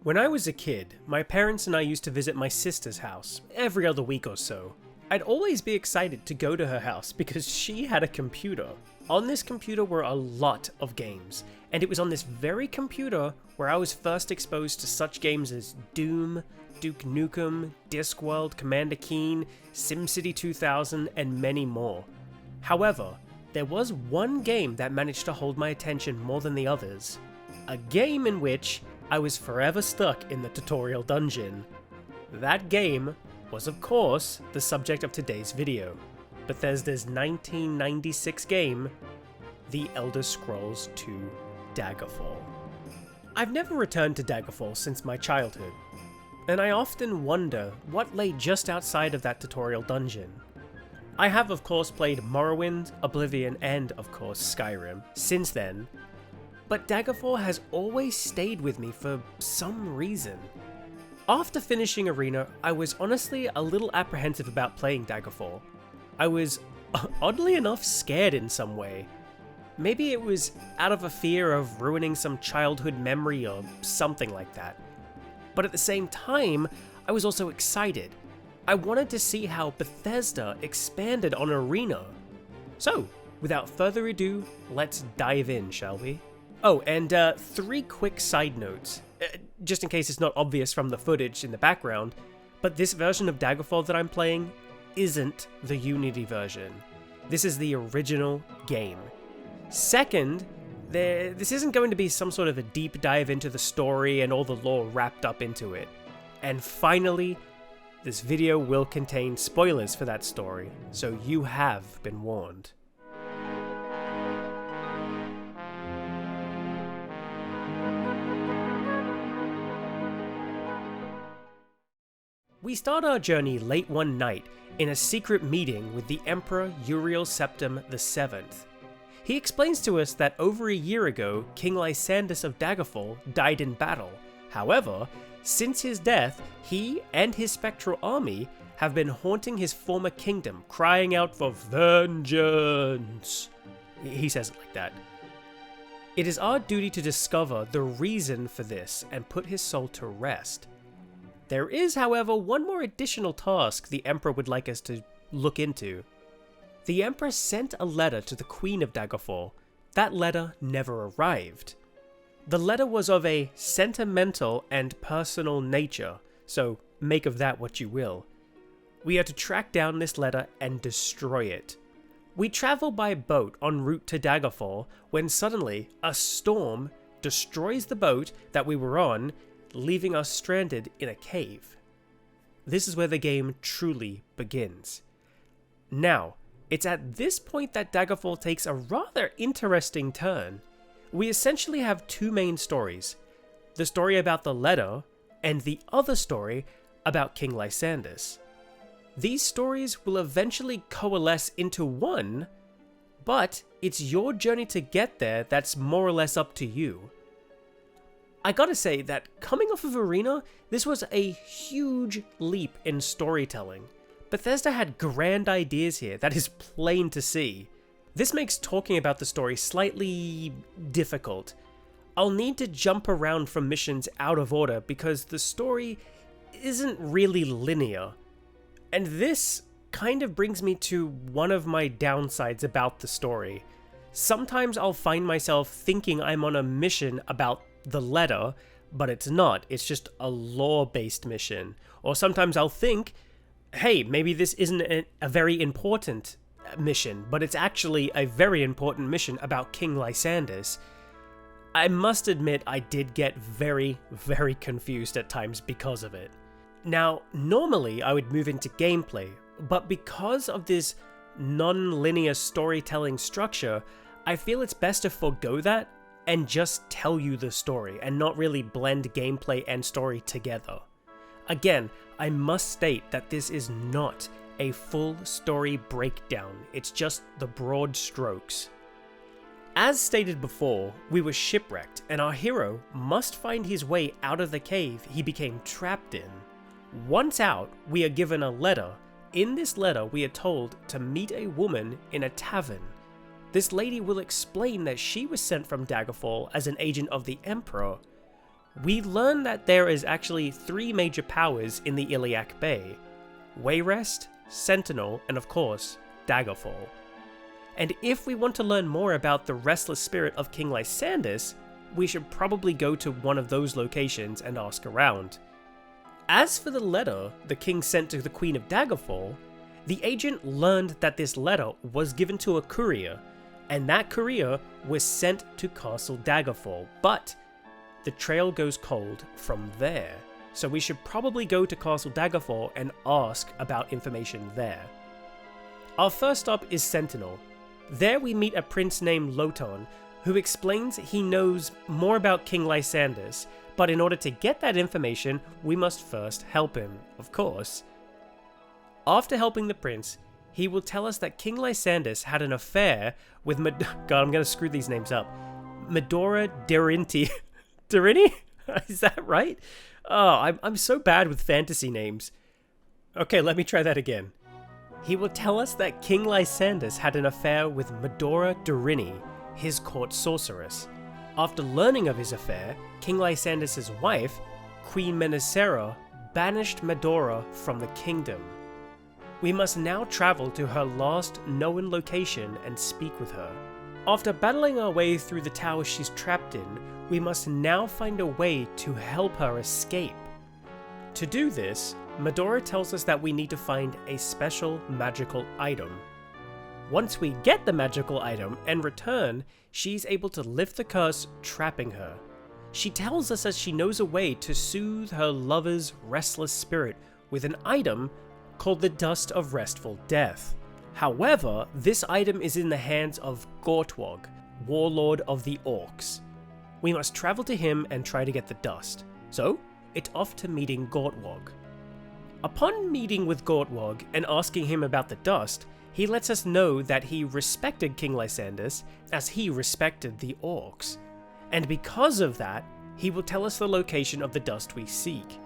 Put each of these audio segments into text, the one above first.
When I was a kid, my parents and I used to visit my sister's house every other week or so. I'd always be excited to go to her house because she had a computer. On this computer were a lot of games, and it was on this very computer where I was first exposed to such games as Doom, Duke Nukem, Discworld, Commander Keen, SimCity 2000, and many more. However, there was one game that managed to hold my attention more than the others. A game in which I was forever stuck in the tutorial dungeon. That game was, of course, the subject of today's video. Bethesda's 1996 game, The Elder Scrolls II Daggerfall. I've never returned to Daggerfall since my childhood, and I often wonder what lay just outside of that tutorial dungeon. I have of course played Morrowind, Oblivion, and of course Skyrim since then, but Daggerfall has always stayed with me for some reason. After finishing Arena, I was honestly a little apprehensive about playing Daggerfall. I was, oddly enough, scared in some way. Maybe it was out of a fear of ruining some childhood memory or something like that. But at the same time, I was also excited. I wanted to see how Bethesda expanded on Arena. So, without further ado, let's dive in, shall we? Oh, and 3 quick side notes, just in case it's not obvious from the footage in the background, but this version of Daggerfall that I'm playing isn't the Unity version. This is the original game. Second, this isn't going to be some sort of a deep dive into the story and all the lore wrapped up into it. And finally, this video will contain spoilers for that story, so you have been warned. We start our journey late one night in a secret meeting with the Emperor Uriel Septim VII. He explains to us that over a year ago, King Lysandus of Daggerfall died in battle. However, since his death, he and his spectral army have been haunting his former kingdom, crying out for vengeance. He says it like that. It is our duty to discover the reason for this and put his soul to rest. There is, however, one more additional task the Emperor would like us to look into. The Emperor sent a letter to the Queen of Daggerfall. That letter never arrived. The letter was of a sentimental and personal nature, so make of that what you will. We are to track down this letter and destroy it. We travel by boat en route to Daggerfall when suddenly a storm destroys the boat that we were on, leaving us stranded in a cave. This is where the game truly begins. Now, it's at this point that Daggerfall takes a rather interesting turn. We essentially have 2 main stories, the story about the letter and the other story about King Lysandus. These stories will eventually coalesce into one, but it's your journey to get there that's more or less up to you. I gotta say that coming off of Arena, this was a huge leap in storytelling. Bethesda had grand ideas here, that is plain to see. This makes talking about the story slightly difficult. I'll need to jump around from missions out of order because the story isn't really linear. And this kind of brings me to one of my downsides about the story. Sometimes I'll find myself thinking I'm on a mission about the letter, but it's not. It's just a lore-based mission. Or sometimes I'll think, hey, maybe this isn't a very important mission, but it's actually a very important mission about King Lysandus. I must admit I did get very, very confused at times because of it. Now, normally I would move into gameplay, but because of this non-linear storytelling structure, I feel it's best to forego that and just tell you the story and not really blend gameplay and story together. Again, I must state that this is not a full story breakdown, it's just the broad strokes. As stated before, we were shipwrecked and our hero must find his way out of the cave he became trapped in. Once out, we are given a letter. In this letter, we are told to meet a woman in a tavern. This lady will explain that she was sent from Daggerfall as an agent of the Emperor. we learn that there is actually 3 major powers in the Iliac Bay: Wayrest, Sentinel, and of course, Daggerfall. And if we want to learn more about the restless spirit of King Lysandus, we should probably go to one of those locations and ask around. As for the letter the king sent to the Queen of Daggerfall, the agent learned that this letter was given to a courier, and that courier was sent to Castle Daggerfall, but the trail goes cold from there, so we should probably go to Castle Daggerfall and ask about information there. Our first stop is Sentinel. There we meet a prince named Loton, who explains he knows more about King Lysandus, but in order to get that information, we must first help him, of course. After helping the prince, he will tell us that King Lysandus had an affair with God, I'm gonna screw these names up. Medora Derinti. Derini? Is that right? Oh, I'm so bad with fantasy names. Okay, let me try that again. He will tell us that King Lysandus had an affair with Medora Derini, his court sorceress. After learning of his affair, King Lysandus' wife, Queen Menacera, banished Medora from the kingdom. We must now travel to her last known location and speak with her. After battling our way through the tower she's trapped in, we must now find a way to help her escape. To do this, Medora tells us that we need to find a special magical item. Once we get the magical item and return, she's able to lift the curse trapping her. She tells us that she knows a way to soothe her lover's restless spirit with an item called the Dust of Restful Death. However, this item is in the hands of Gortwog, warlord of the Orcs. We must travel to him and try to get the dust. So, it's off to meeting Gortwog. Upon meeting with Gortwog and asking him about the dust, he lets us know that he respected King Lysandus as he respected the Orcs. And because of that, he will tell us the location of the dust we seek.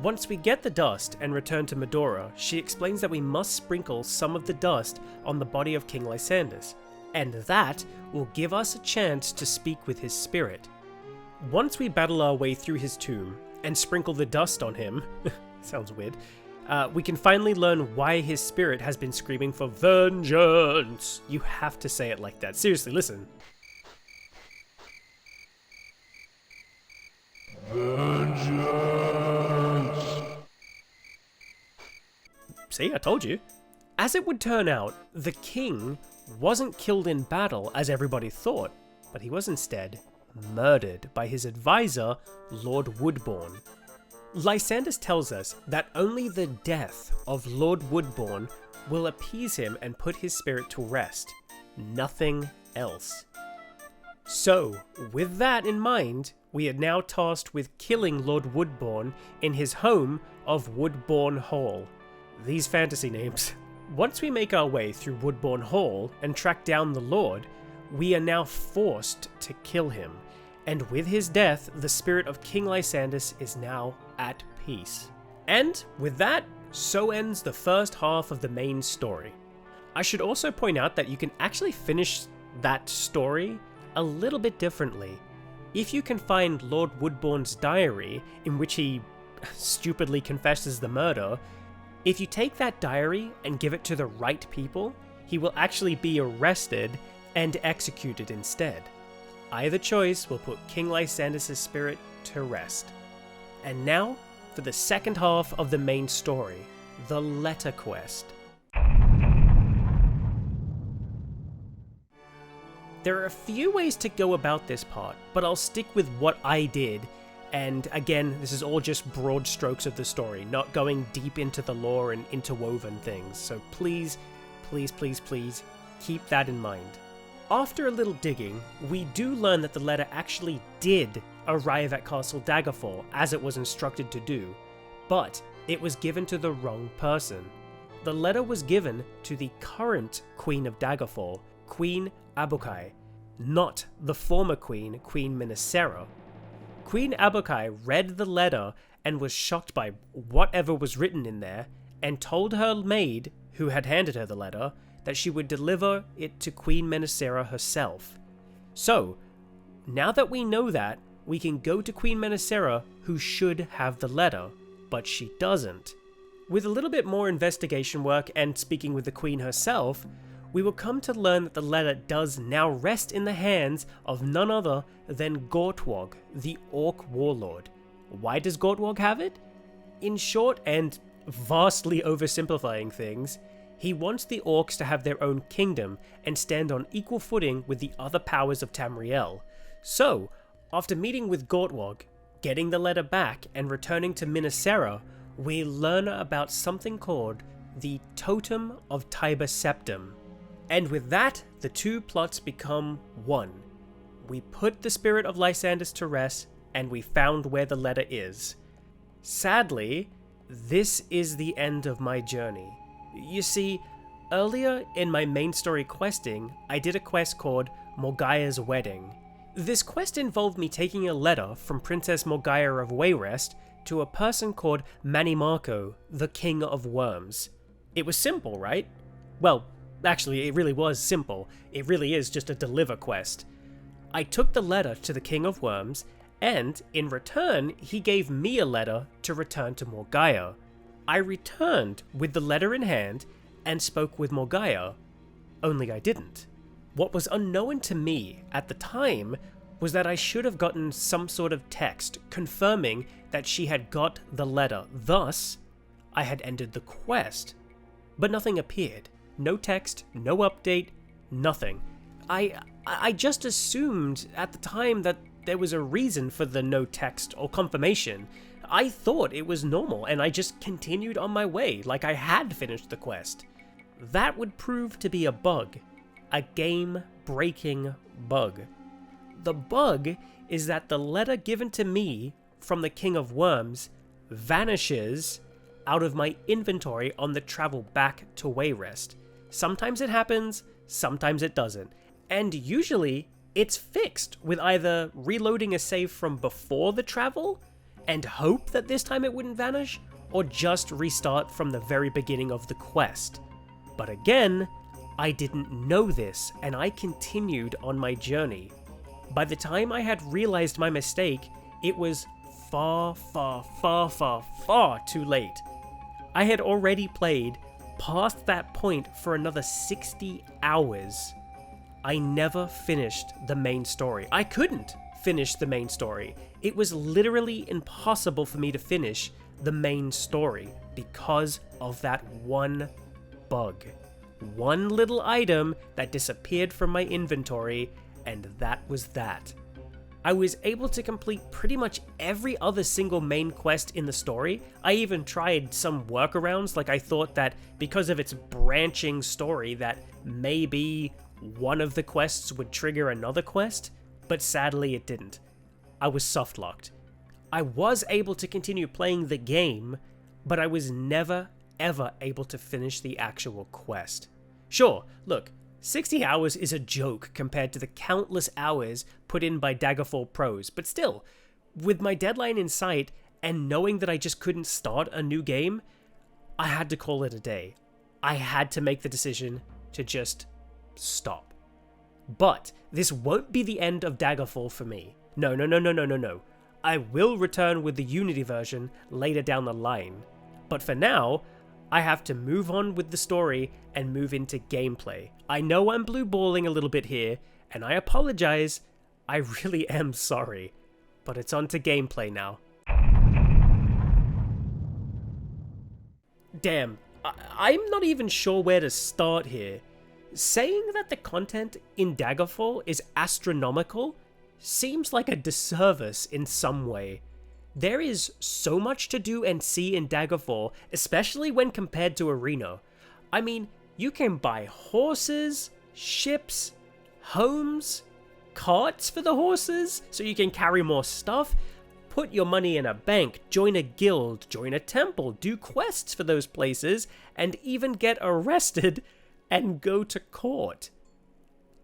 Once we get the dust and return to Medora, she explains that we must sprinkle some of the dust on the body of King Lysandus, and that will give us a chance to speak with his spirit. Once we battle our way through his tomb and sprinkle the dust on him, sounds weird, we can finally learn why his spirit has been screaming for vengeance. You have to say it like that. Seriously, listen. Vengeance. See, I told you. As it would turn out, the king wasn't killed in battle as everybody thought, but he was instead murdered by his advisor, Lord Woodbourne. Lysandus tells us that only the death of Lord Woodbourne will appease him and put his spirit to rest, nothing else. So, with that in mind, we are now tasked with killing Lord Woodbourne in his home of Woodbourne Hall. These fantasy names. Once we make our way through Woodbourne Hall and track down the Lord, we are now forced to kill him, and with his death, the spirit of King Lysandus is now at peace. And with that, so ends the first half of the main story. I should also point out that you can actually finish that story a little bit differently. If you can find Lord Woodbourne's diary, in which he stupidly confesses the murder, if you take that diary and give it to the right people, he will actually be arrested and executed instead. Either choice will put King Lysandus' spirit to rest. And now, for the second half of the main story, the letter quest. There are a few ways to go about this part, but I'll stick with what I did. And again, this is all just broad strokes of the story, not going deep into the lore and interwoven things. So please, please, please, please keep that in mind. After a little digging, we do learn that the letter actually did arrive at Castle Daggerfall as it was instructed to do, but it was given to the wrong person. The letter was given to the current Queen of Daggerfall, Queen Abokai, not the former queen, Queen Menacera. Queen Abokai read the letter and was shocked by whatever was written in there, and told her maid, who had handed her the letter, that she would deliver it to Queen Menacera herself. So, now that we know that, we can go to Queen Menacera, who should have the letter, but she doesn't. With a little bit more investigation work and speaking with the Queen herself, we will come to learn that the letter does now rest in the hands of none other than Gortwog, the Orc warlord. Why does Gortwog have it? In short and vastly oversimplifying things, he wants the Orcs to have their own kingdom and stand on equal footing with the other powers of Tamriel. So, after meeting with Gortwog, getting the letter back and returning to Menacera, we learn about something called the Totem of Tiber Septim. And with that, the two plots become one. We put the spirit of Lysandus to rest, and we found where the letter is. Sadly, this is the end of my journey. You see, earlier in my main story questing, I did a quest called Morgaia's Wedding. This quest involved me taking a letter from Princess Morgaia of Wayrest to a person called Manimarco, the King of Worms. It was simple, right? Well, actually, it really was simple. It really is just a deliver quest. I took the letter to the King of Worms, and in return, he gave me a letter to return to Morgaia. I returned with the letter in hand and spoke with Morgaia, only I didn't. What was unknown to me at the time was that I should have gotten some sort of text confirming that she had got the letter, thus, I had ended the quest. But nothing appeared. No text, no update, nothing. I just assumed at the time that there was a reason for the no text or confirmation. I thought it was normal and I just continued on my way like I had finished the quest. That would prove to be a bug. A game-breaking bug. The bug is that the letter given to me from the King of Worms vanishes out of my inventory on the travel back to Wayrest. Sometimes it happens, sometimes it doesn't. And usually, it's fixed with either reloading a save from before the travel and hope that this time it wouldn't vanish, or just restart from the very beginning of the quest. But again, I didn't know this, and I continued on my journey. By the time I had realized my mistake, it was far too late. I had already played past that point for another 60 hours. I never finished the main story. I couldn't finish the main story. It was literally impossible for me to finish the main story because of that one bug. One little item that disappeared from my inventory, and that was that. I was able to complete pretty much every other single main quest in the story. I even tried some workarounds, like I thought that because of its branching story that maybe one of the quests would trigger another quest, but sadly it didn't. I was softlocked. I was able to continue playing the game, but I was never ever able to finish the actual quest. Sure, look, 60 hours is a joke compared to the countless hours put in by Daggerfall pros, but still, with my deadline in sight and knowing that I just couldn't start a new game, I had to call it a day. I had to make the decision to just stop. But this won't be the end of Daggerfall for me. No. I will return with the Unity version later down the line. But for now, I have to move on with the story and move into gameplay. I know I'm blue balling a little bit here, and I apologize. I really am sorry. But it's on to gameplay now. Damn, I'm not even sure where to start here. Saying that the content in Daggerfall is astronomical seems like a disservice in some way. There is so much to do and see in Daggerfall, especially when compared to Arena. I mean, you can buy horses, ships, homes, carts for the horses, so you can carry more stuff, put your money in a bank, join a guild, join a temple, do quests for those places, and even get arrested and go to court.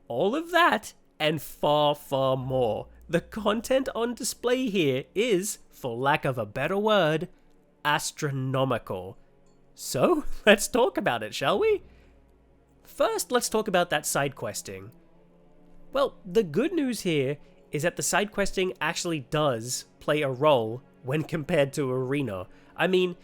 All of that, and far more. The content on display here is, for lack of a better word, astronomical. So, let's talk about it, shall we? First, let's talk about that side questing. Well, the good news here is that the side questing actually does play a role when compared to Arena. I mean,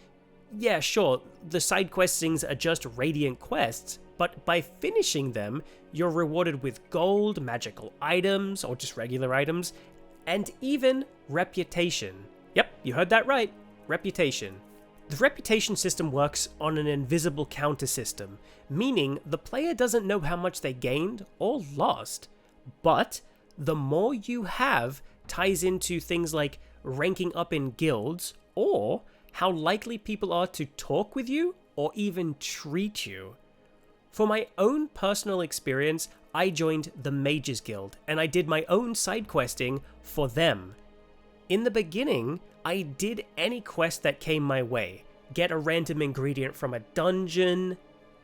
yeah, sure, the side questings are just radiant quests, but by finishing them, you're rewarded with gold, magical items, or just regular items, and even reputation. Yep, you heard that right, reputation. The reputation system works on an invisible counter system, meaning the player doesn't know how much they gained or lost, but the more you have ties into things like ranking up in guilds, or how likely people are to talk with you or even treat you. For my own personal experience, I joined the Mages Guild and I did my own side questing for them. In the beginning, I did any quest that came my way. Get a random ingredient from a dungeon,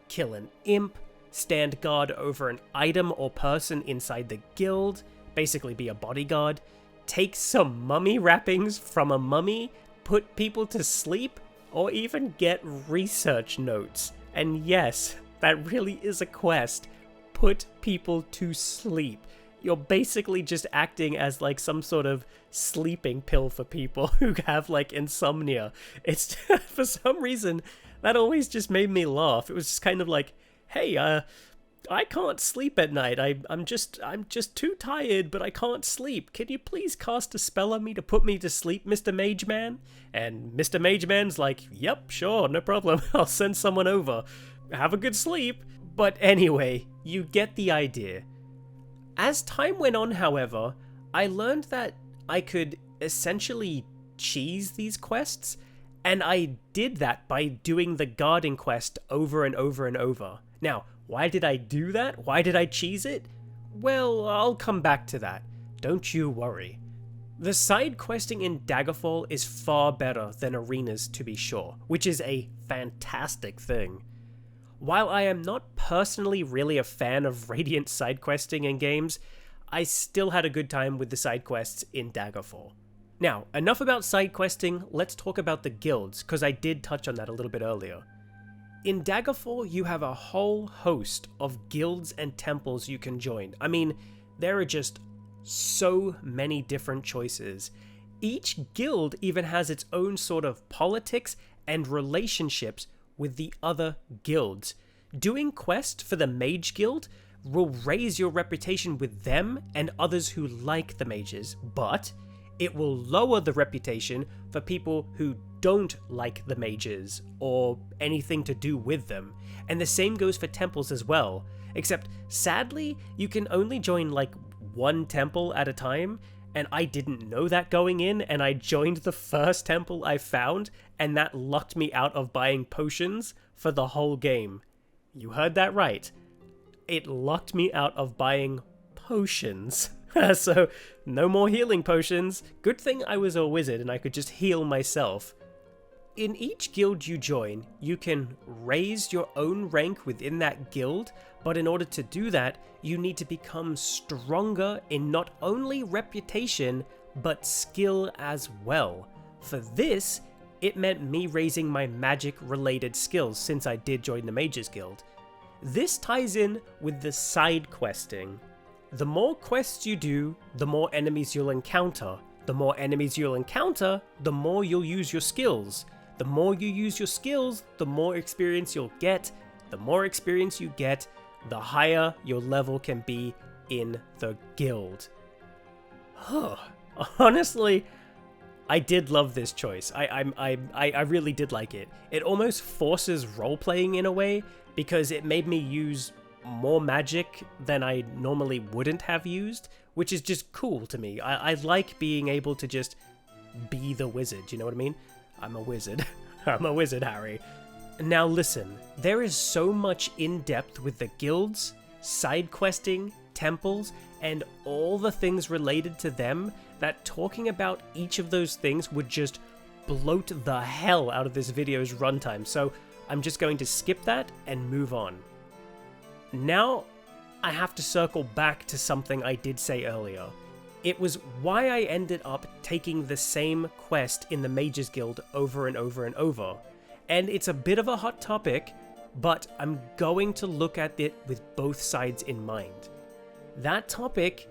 kill an imp, stand guard over an item or person inside the guild, basically be a bodyguard, take some mummy wrappings from a mummy, put people to sleep, or even get research notes. And yes, that really is a quest. Put people to sleep. You're basically just acting as like some sort of sleeping pill for people who have like insomnia. It's for some reason that always just made me laugh. It was just kind of like, hey, I can't sleep at night. I'm just too tired, but I can't sleep. Can you please cast a spell on me to put me to sleep, Mr. Mage Man? And Mr. Mage Man's like, yep, sure, no problem. I'll send someone over. Have a good sleep. But anyway, you get the idea. As time went on, however, I learned that I could essentially cheese these quests, and I did that by doing the guarding quest over and over and over. Now, why did I do that? Why did I cheese it? Well, I'll come back to that. Don't you worry. The side questing in Daggerfall is far better than Arenas, to be sure, which is a fantastic thing. While I am not personally really a fan of Radiant side questing in games, I still had a good time with the side quests in Daggerfall. Now, enough about side questing, let's talk about the guilds, because I did touch on that a little bit earlier. In Daggerfall, you have a whole host of guilds and temples you can join. I mean, there are just so many different choices. Each guild even has its own sort of politics and relationships with the other guilds. Doing quests for the Mage Guild will raise your reputation with them and others who like the mages, but it will lower the reputation for people who don't like the mages or anything to do with them. And the same goes for temples as well, except sadly you can only join like one temple at a time, and I didn't know that going in, and I joined the first temple I found, and that locked me out of buying potions for the whole game. You heard that right. It locked me out of buying potions. So, no more healing potions. Good thing I was a wizard and I could just heal myself. In each guild you join, you can raise your own rank within that guild, but in order to do that, you need to become stronger in not only reputation, but skill as well. For this, it meant me raising my magic-related skills since I did join the Mages Guild. This ties in with the side questing. The more quests you do, the more enemies you'll encounter. The more enemies you'll encounter, the more you'll use your skills. The more you use your skills, the more experience you'll get. The more experience you get, the higher your level can be in the guild. Honestly, I did love this choice. I really did like it. It almost forces role-playing in a way, because it made me use more magic than I normally wouldn't have used, which is just cool to me. I like being able to just be the wizard, you know what I mean? I'm a wizard. I'm a wizard, Harry. Now listen, there is so much in-depth with the guilds, side questing, temples, and all the things related to them that talking about each of those things would just bloat the hell out of this video's runtime, so I'm just going to skip that and move on. Now, I have to circle back to something I did say earlier. It was why I ended up taking the same quest in the Mages Guild over and over and over. And it's a bit of a hot topic, but I'm going to look at it with both sides in mind. That topic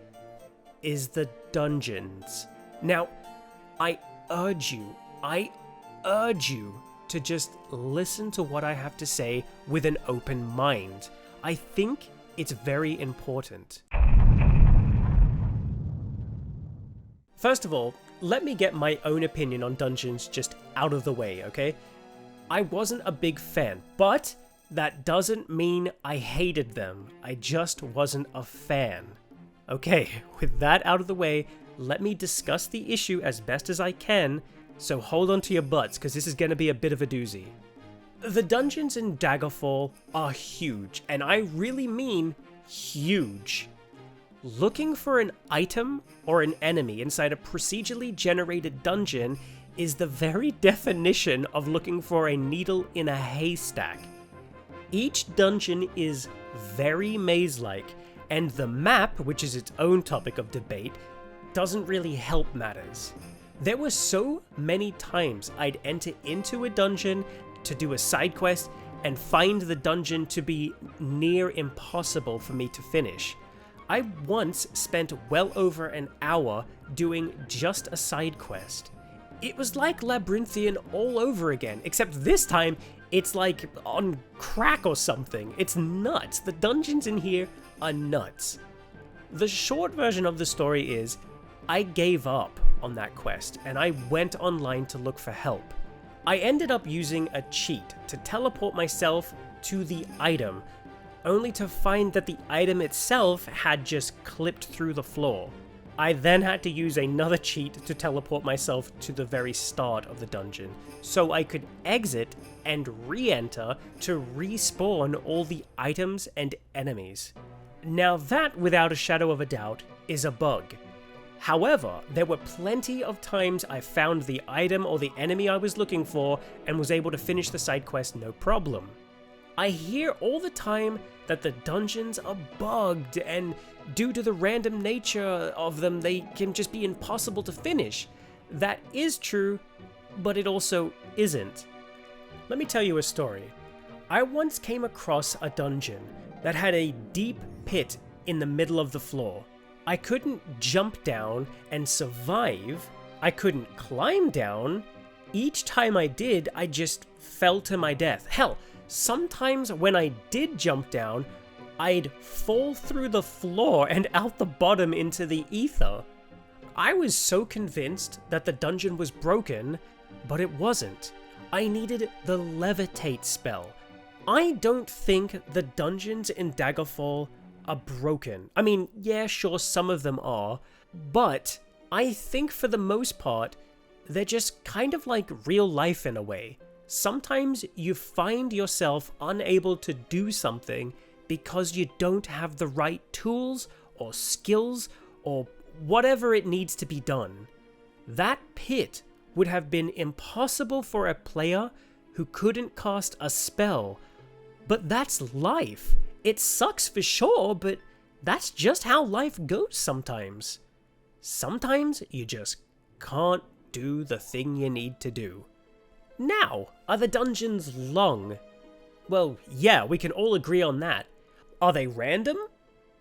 is the dungeons. Now, I urge you to just listen to what I have to say with an open mind. I think it's very important. First of all, let me get my own opinion on dungeons just out of the way, okay? I wasn't a big fan, but that doesn't mean I hated them. I just wasn't a fan. Okay, with that out of the way, let me discuss the issue as best as I can, so hold on to your butts, because this is going to be a bit of a doozy. The dungeons in Daggerfall are huge, and I really mean huge. Looking for an item or an enemy inside a procedurally generated dungeon is the very definition of looking for a needle in a haystack. Each dungeon is very maze-like, and the map, which is its own topic of debate, doesn't really help matters. There were so many times I'd enter into a dungeon to do a side quest and find the dungeon to be near impossible for me to finish. I once spent well over an hour doing just a side quest. It was like Labyrinthian all over again, except this time it's like on crack or something. It's nuts. The dungeons in here are nuts. The short version of the story is, I gave up on that quest and I went online to look for help. I ended up using a cheat to teleport myself to the item, only to find that the item itself had just clipped through the floor. I then had to use another cheat to teleport myself to the very start of the dungeon, so I could exit and re-enter to respawn all the items and enemies. Now that, without a shadow of a doubt, is a bug. However, there were plenty of times I found the item or the enemy I was looking for and was able to finish the side quest no problem. I hear all the time that the dungeons are bugged, and due to the random nature of them, they can just be impossible to finish. That is true, but it also isn't. Let me tell you a story. I once came across a dungeon that had a deep pit in the middle of the floor. I couldn't jump down and survive. I couldn't climb down. Each time I did, I just fell to my death. Hell, sometimes when I did jump down, I'd fall through the floor and out the bottom into the ether. I was so convinced that the dungeon was broken, but it wasn't. I needed the levitate spell. I don't think the dungeons in Daggerfall are broken. I mean, yeah, sure, some of them are, but I think for the most part, they're just kind of like real life in a way. Sometimes you find yourself unable to do something because you don't have the right tools or skills or whatever it needs to be done. That pit would have been impossible for a player who couldn't cast a spell. But that's life. It sucks for sure, but that's just how life goes sometimes. Sometimes you just can't do the thing you need to do. Now, are the dungeons long? Well, yeah, we can all agree on that. Are they random?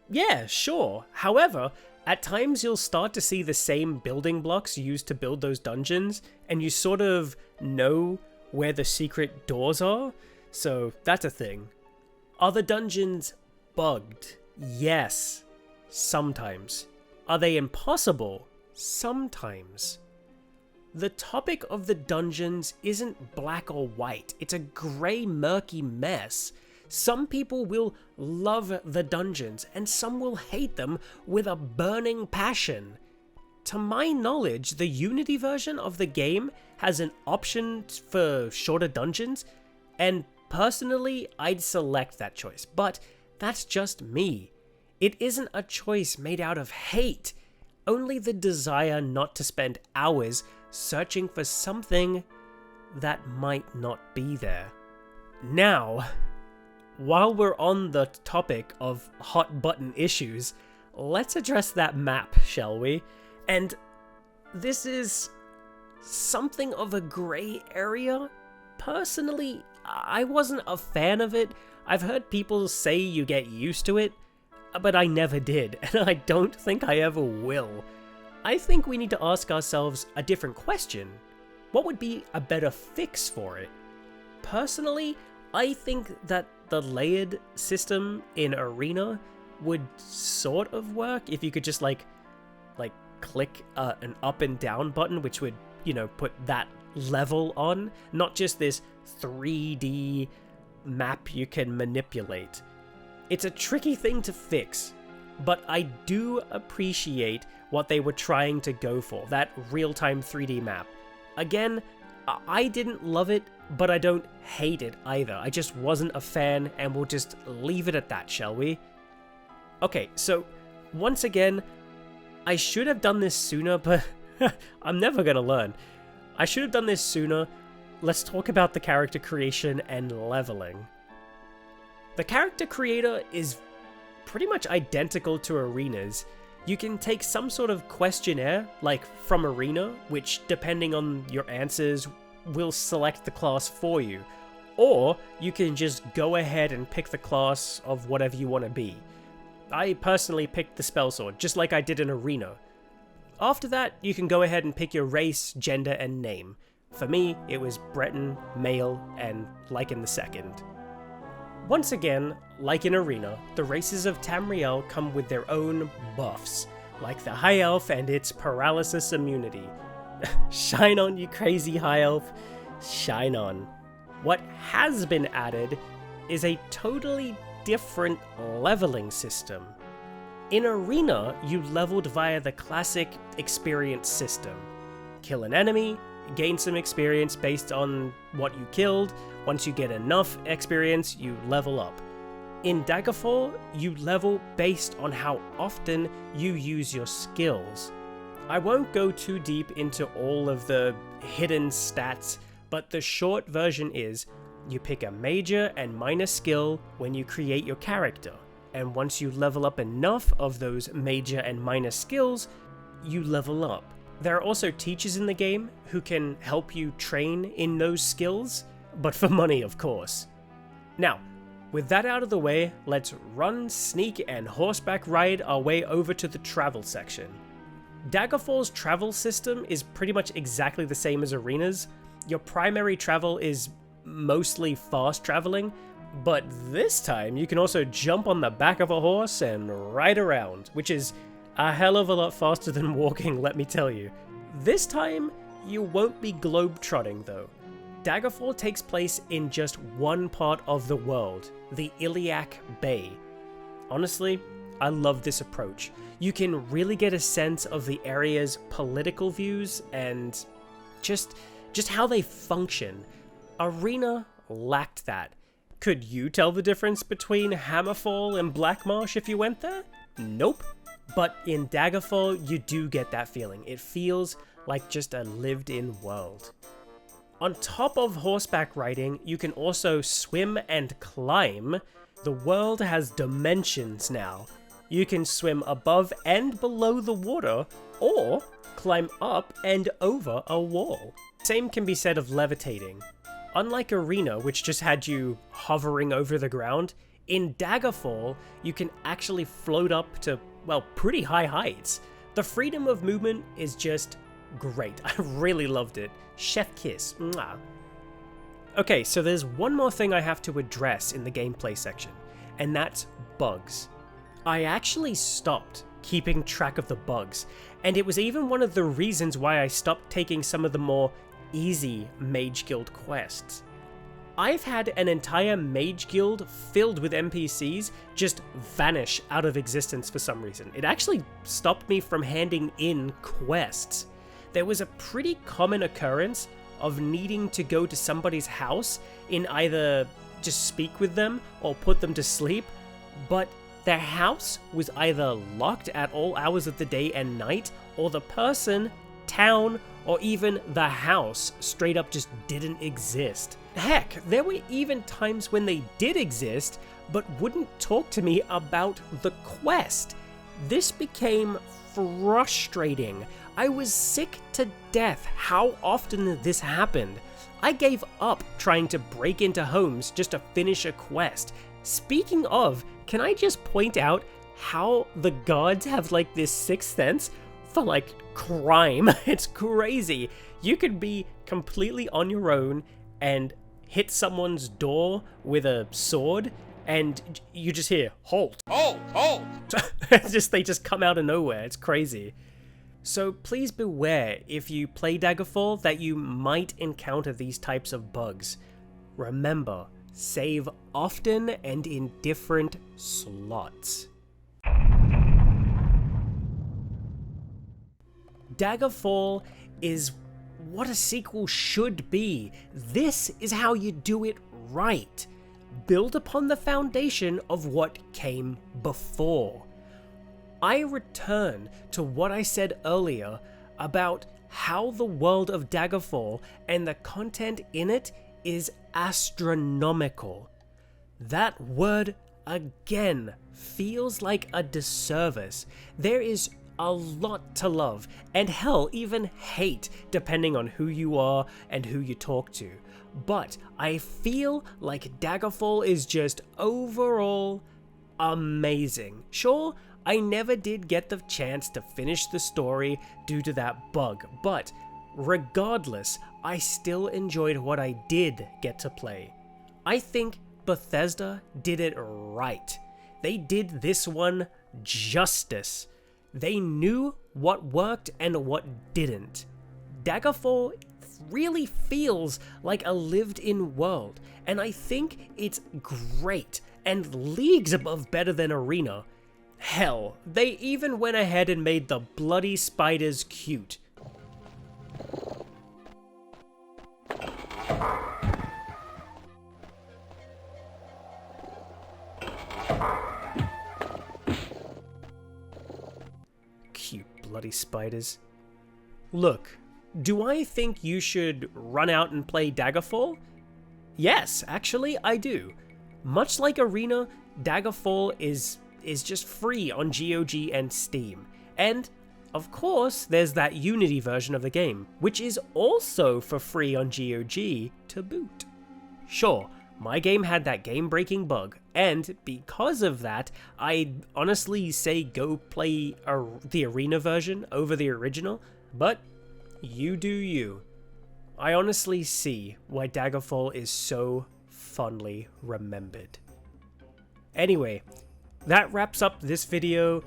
Yeah, sure. However, at times you'll start to see the same building blocks used to build those dungeons, and you sort of know where the secret doors are, so that's a thing. Are the dungeons bugged? Yes, sometimes. Are they impossible? Sometimes. The topic of the dungeons isn't black or white, it's a grey, murky mess. Some people will love the dungeons, and some will hate them with a burning passion. To my knowledge, the Unity version of the game has an option for shorter dungeons, and personally, I'd select that choice, but that's just me. It isn't a choice made out of hate, only the desire not to spend hours searching for something that might not be there. Now, while we're on the topic of hot button issues, let's address that map, shall we? And this is something of a grey area. Personally, I wasn't a fan of it. I've heard people say you get used to it. but I never did, and I don't think I ever will. I think we need to ask ourselves a different question. What would be a better fix for it? Personally, I think that the layered system in Arena would sort of work if you could just like click an up and down button, which would, you know, put that level on, not just this 3D map you can manipulate. It's a tricky thing to fix, but I do appreciate what they were trying to go for, that real-time 3D map. Again, I didn't love it, but I don't hate it either. I just wasn't a fan, and we'll just leave it at that, shall we? Okay, so once again, I should have done this sooner, but I'm never gonna learn. I should have done this sooner. Let's talk about the character creation and leveling. The character creator is pretty much identical to Arena's. You can take some sort of questionnaire, like from Arena, which, depending on your answers, will select the class for you. Or you can just go ahead and pick the class of whatever you want to be. I personally picked the Spellsword, just like I did in Arena. After that, you can go ahead and pick your race, gender, and name. For me, it was Breton, male, and like in the second. Once again, like in Arena, the races of Tamriel come with their own buffs, like the High Elf and its paralysis immunity. Shine on, you crazy High Elf, shine on. What has been added is a totally different leveling system. In Arena, you leveled via the classic experience system. Kill an enemy, gain some experience based on what you killed. Once you get enough experience, you level up. In Daggerfall, you level based on how often you use your skills. I won't go too deep into all of the hidden stats, but the short version is, you pick a major and minor skill when you create your character, and once you level up enough of those major and minor skills, you level up. There are also teachers in the game who can help you train in those skills, but for money, of course. Now, with that out of the way, let's run, sneak, and horseback ride our way over to the travel section. Daggerfall's travel system is pretty much exactly the same as Arena's. Your primary travel is mostly fast traveling, but this time you can also jump on the back of a horse and ride around, which is a hell of a lot faster than walking, let me tell you. This time, you won't be globe-trotting though. Daggerfall takes place in just one part of the world, the Iliac Bay. Honestly, I love this approach. You can really get a sense of the area's political views and just how they function. Arena lacked that. Could you tell the difference between Hammerfall and Blackmarsh if you went there? Nope. But in Daggerfall, you do get that feeling. It feels like just a lived-in world. On top of horseback riding, you can also swim and climb. The world has dimensions now. You can swim above and below the water, or climb up and over a wall. Same can be said of levitating. Unlike Arena, which just had you hovering over the ground, in Daggerfall, you can actually float up to, well, pretty high heights. The freedom of movement is just great. I really loved it. Chef kiss. Mwah. Okay, so there's one more thing I have to address in the gameplay section, and that's bugs. I actually stopped keeping track of the bugs, and it was even one of the reasons why I stopped taking some of the more easy Mage Guild quests. I've had an entire Mage Guild filled with NPCs just vanish out of existence for some reason. It actually stopped me from handing in quests. There was a pretty common occurrence of needing to go to somebody's house and either just speak with them or put them to sleep, but their house was either locked at all hours of the day and night, or the person, town, or even the house straight up just didn't exist. Heck, there were even times when they did exist, but wouldn't talk to me about the quest. This became frustrating. I was sick to death how often this happened. I gave up trying to break into homes just to finish a quest. Speaking of, can I just point out how the gods have like this sixth sense for like crime. It's crazy. You could be completely on your own and hit someone's door with a sword and you just hear, halt, halt, halt. They just come out of nowhere. It's crazy. So please beware if you play Daggerfall that you might encounter these types of bugs. Remember, save often and in different slots. Daggerfall is what a sequel should be. This is how you do it right. Build upon the foundation of what came before. I return to what I said earlier about how the world of Daggerfall and the content in it is astronomical. That word again feels like a disservice. There is a lot to love, and hell, even hate, depending on who you are and who you talk to. But I feel like Daggerfall is just overall amazing. Sure, I never did get the chance to finish the story due to that bug, but regardless, I still enjoyed what I did get to play. I think Bethesda did it right. They did this one justice. They knew what worked and what didn't. Daggerfall really feels like a lived-in world, and I think it's great and leagues above better than Arena. Hell, they even went ahead and made the bloody spiders cute. Cute bloody spiders. Look, do I think you should run out and play Daggerfall? Yes, actually I do. Much like Arena, Daggerfall is just free on GOG and Steam. And, of course, there's that Unity version of the game, which is also for free on GOG to boot. Sure, my game had that game-breaking bug, and because of that, I'd honestly say go play the Arena version over the original, but you do you. I honestly see why Daggerfall is so fondly remembered. Anyway, that wraps up this video.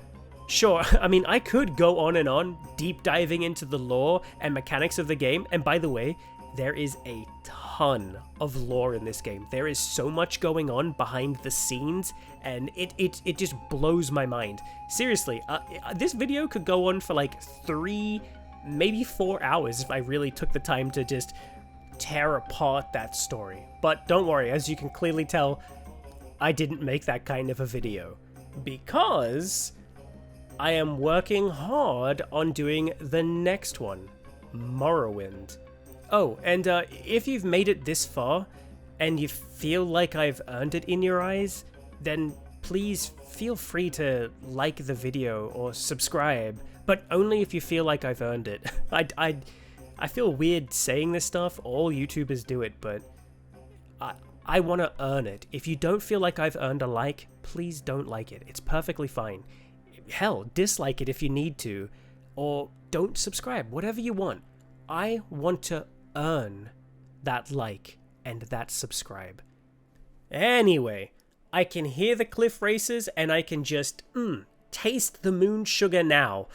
Sure, I mean, I could go on, deep diving into the lore and mechanics of the game, and by the way, there is a ton of lore in this game. There is so much going on behind the scenes, and it just blows my mind. Seriously, this video could go on for like 3, maybe 4 hours if I really took the time to just tear apart that story. But don't worry, as you can clearly tell, I didn't make that kind of a video, because I am working hard on doing the next one, Morrowind. Oh, and if you've made it this far, and you feel like I've earned it in your eyes, then please feel free to like the video or subscribe, but only if you feel like I've earned it. I feel weird saying this stuff, all YouTubers do it, but I want to earn it. If you don't feel like I've earned a like, please don't like it. It's perfectly fine. Hell, dislike it if you need to, or don't subscribe, whatever you want. I want to earn that like and that subscribe. Anyway, I can hear the cliff races and I can just taste the moon sugar now.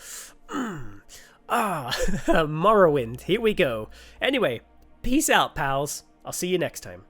Morrowind, here we go. Anyway, peace out, pals. I'll see you next time.